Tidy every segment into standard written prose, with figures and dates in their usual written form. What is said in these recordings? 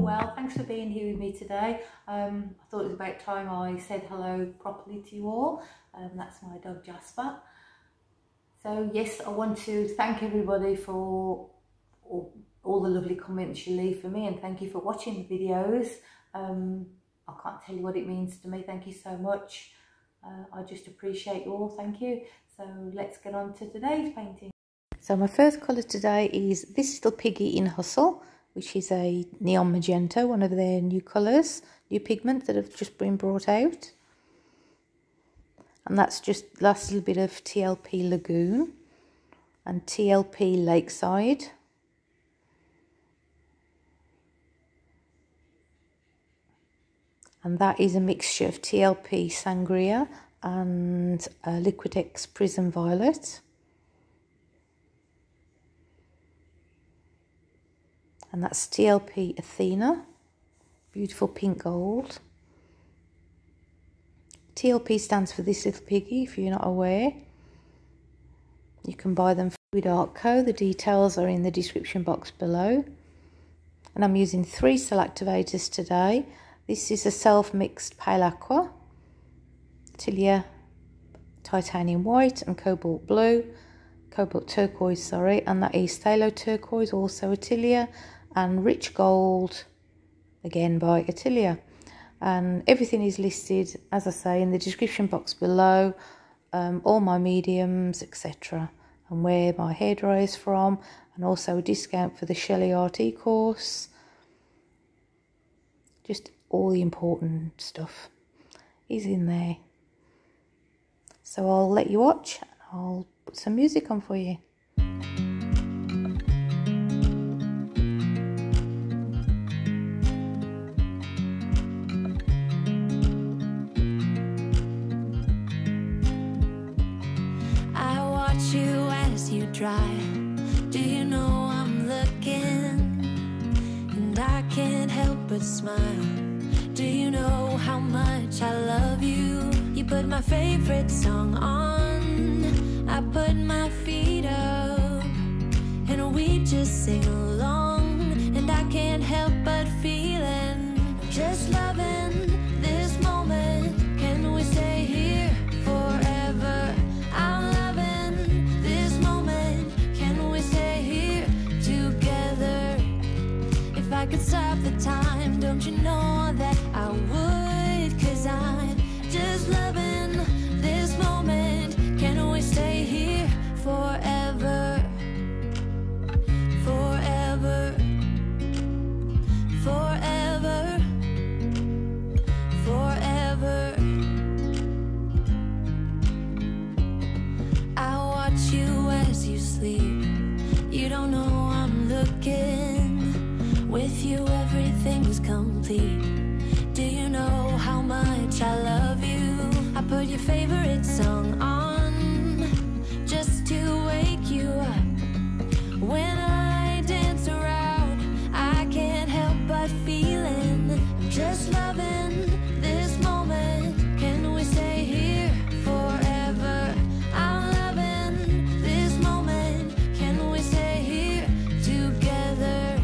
well. Thanks for being here with me today. I thought it was about time I said hello properly to you all. That's my dog Jasper. So yes, I want to thank everybody for all the lovely comments you leave for me, and thank you for watching the videos. I can't tell you what it means to me. Thank you so much. I just appreciate you all. Thank you. So let's get on to today's painting. So my first colour today is this little Piggy in Hustle, which is a neon magenta, one of their new colours, new pigments that have just been brought out. And that's just last little bit of TLP Lagoon and TLP Lakeside. And that is a mixture of TLP Sangria and Liquitex Prizm Violet. And that's TLP Athena, beautiful pink gold. TLP stands for this little piggy, if you're not aware. You can buy them with Artco. The details are in the description box below. And I'm using 3 cell activators today. This is a self-mixed pale aqua, Atelier Titanium White and Cobalt Turquoise, sorry, and that is Phthalo Turquoise, also Atelier, and Rich Gold, again by Atelier. And everything is listed, as I say, in the description box below, all my mediums, etc., and where my hairdryer is from, and also a discount for the Sheleeart E-Course. Just all the important stuff is in there. So I'll let you watch, and I'll put some music on for you. Do you know I'm looking, and I can't help but smile? Do you know how much I love you? You put my favorite song on, I put my feet up, and we just sing along, and I can't help but feeling, just loving this moment. Can we stay here forever? I'm loving this moment. Can we stay here together? If I could stop the time, don't you know that I would? 'Cause I'm just loving this moment. Can we stay here forever? Forever. Forever. Forever. I watch you as you sleep. You don't know I'm looking. With you everything's complete. Do you know how much I love you? I put your favorite song on just to wake you up. When I dance around, I can't help but feeling, I'm just loving this moment. Can we stay here forever? I'm loving this moment. Can we stay here together?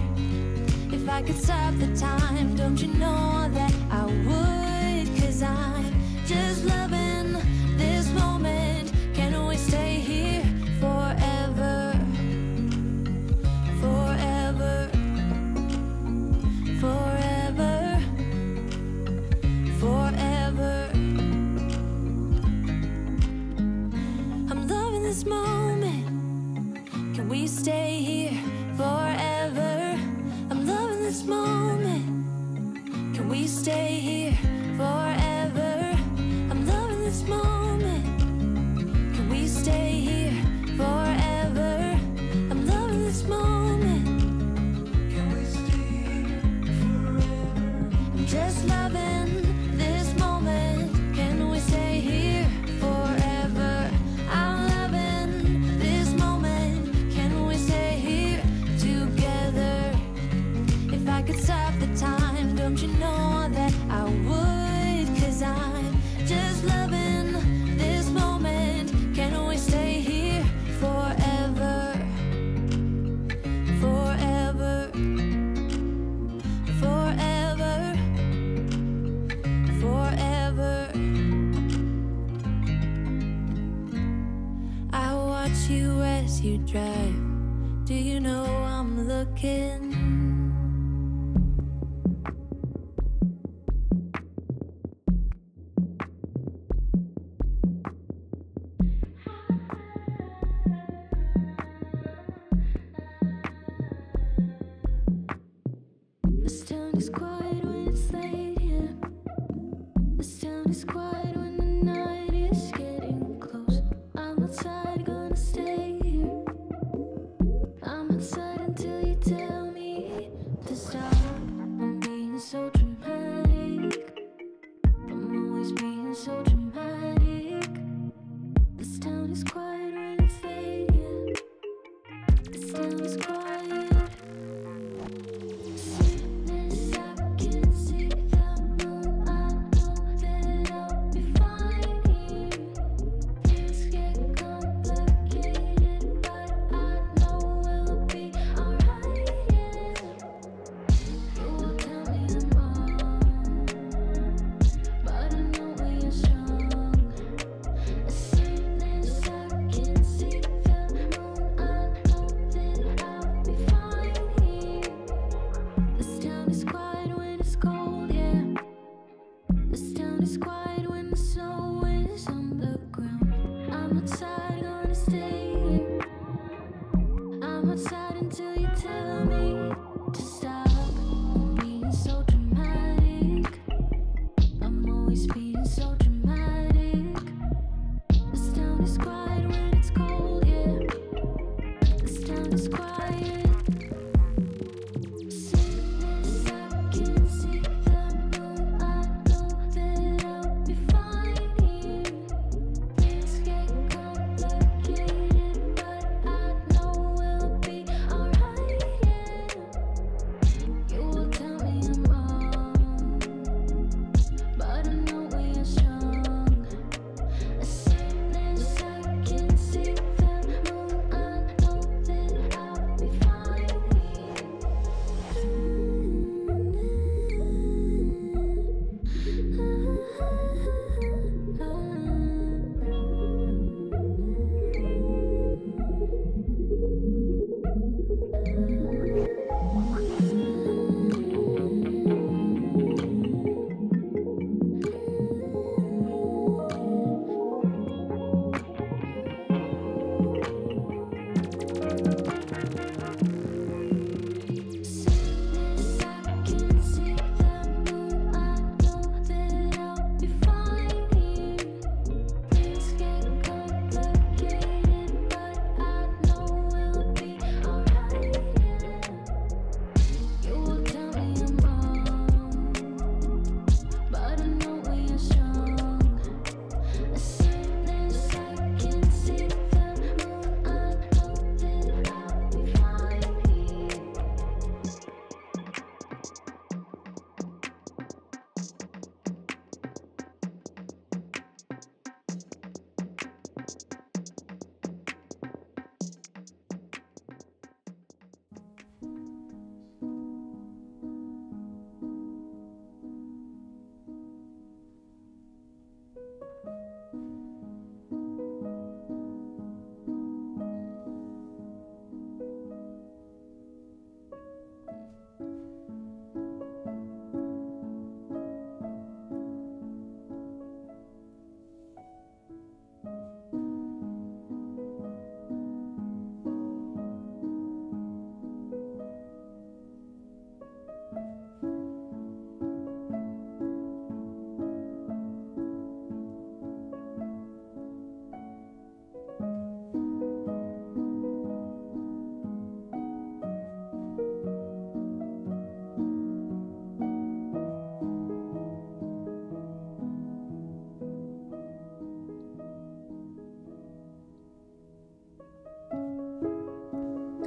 If I could stop the time, don't you know that I would? 'Cause I'm just loving this moment. Can we stay here forever? Forever. Forever. Forever. I'm loving this moment. Can we stay here forever? I'm loving this moment. Can we stay here forever? I'm loving this moment. Can we stay here forever? I'm loving this moment. Can we stay here forever? I'm just loving this moment. Can we stay here forever? I'm loving this moment. Can we stay here together? If I could stop the time, don't you know that I would? 'Cause I'm just loving you drive. Do you know I'm looking? This town is quiet when it's late, yeah. This town is quiet when the night is getting close. I'm outside, gonna stay here. I'm outside until you tell me to stop. I'm being so dramatic. I'm always being so dramatic. This town is quiet when it's late, yeah. This town is quiet.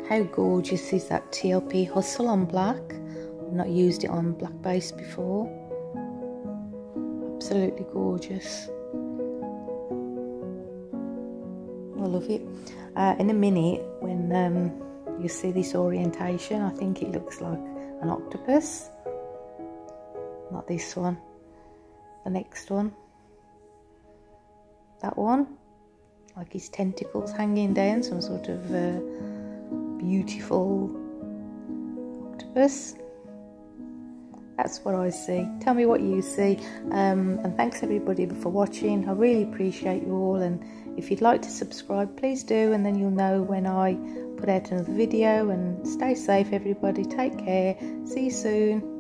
How gorgeous is that TLP Hustle on black? I've not used it on black base before. Absolutely gorgeous. I love it. In a minute, when you see this orientation, I think it looks like an octopus. Not this one. The next one. That one. like his tentacles hanging down, some sort of beautiful octopus. That's what I see. Tell me what you see. And thanks everybody for watching. I really appreciate you all, and if you'd like to subscribe, please do, and then you'll know when I put out another video. And stay safe everybody, take care, see you soon.